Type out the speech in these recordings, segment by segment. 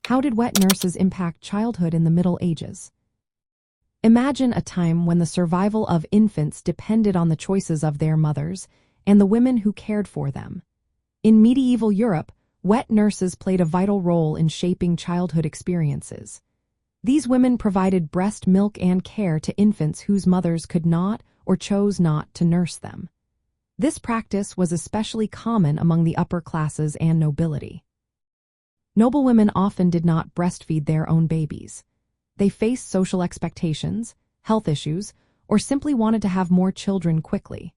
How did wet nurses impact childhood in the Middle Ages? Imagine a time when the survival of infants depended on the choices of their mothers and the women who cared for them. In medieval Europe, wet nurses played a vital role in shaping childhood experiences. These women provided breast milk and care to infants whose mothers could not or chose not to nurse them. This practice was especially common among the upper classes and nobility. Noblewomen often did not breastfeed their own babies. They faced social expectations, health issues, or simply wanted to have more children quickly.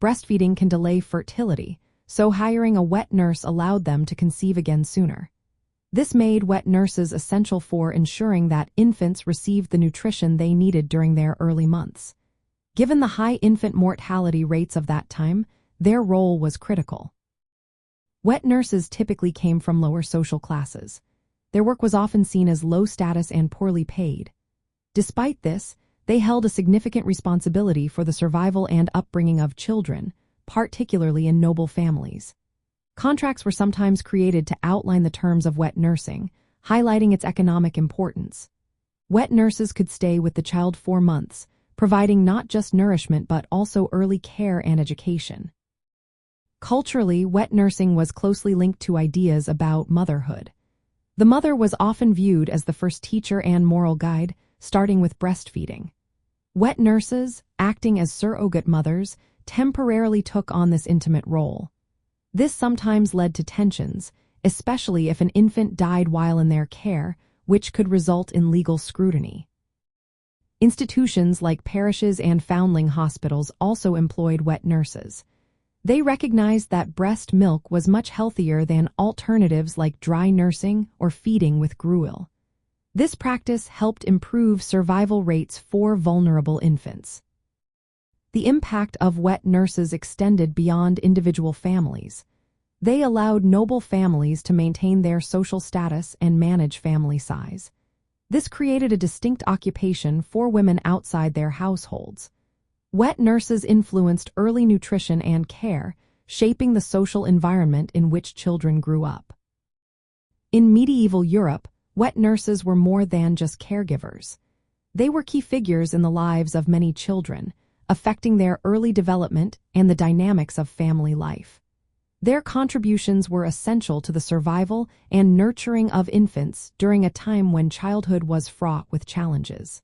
Breastfeeding can delay fertility, so hiring a wet nurse allowed them to conceive again sooner. This made wet nurses essential for ensuring that infants received the nutrition they needed during their early months. Given the high infant mortality rates of that time, their role was critical. Wet nurses typically came from lower social classes. Their work was often seen as low status and poorly paid. Despite this, they held a significant responsibility for the survival and upbringing of children, particularly in noble families. Contracts were sometimes created to outline the terms of wet nursing, highlighting its economic importance. Wet nurses could stay with the child 4 months, providing not just nourishment but also early care and education. Culturally, wet nursing was closely linked to ideas about motherhood. The mother was often viewed as the first teacher and moral guide, starting with breastfeeding. Wet nurses, acting as surrogate mothers, temporarily took on this intimate role. This sometimes led to tensions, especially if an infant died while in their care, which could result in legal scrutiny. Institutions like parishes and foundling hospitals also employed wet nurses. They recognized that breast milk was much healthier than alternatives like dry nursing or feeding with gruel. This practice helped improve survival rates for vulnerable infants. The impact of wet nurses extended beyond individual families. They allowed noble families to maintain their social status and manage family size. This created a distinct occupation for women outside their households. Wet nurses influenced early nutrition and care, shaping the social environment in which children grew up. In medieval Europe, wet nurses were more than just caregivers. They were key figures in the lives of many children, affecting their early development and the dynamics of family life. Their contributions were essential to the survival and nurturing of infants during a time when childhood was fraught with challenges.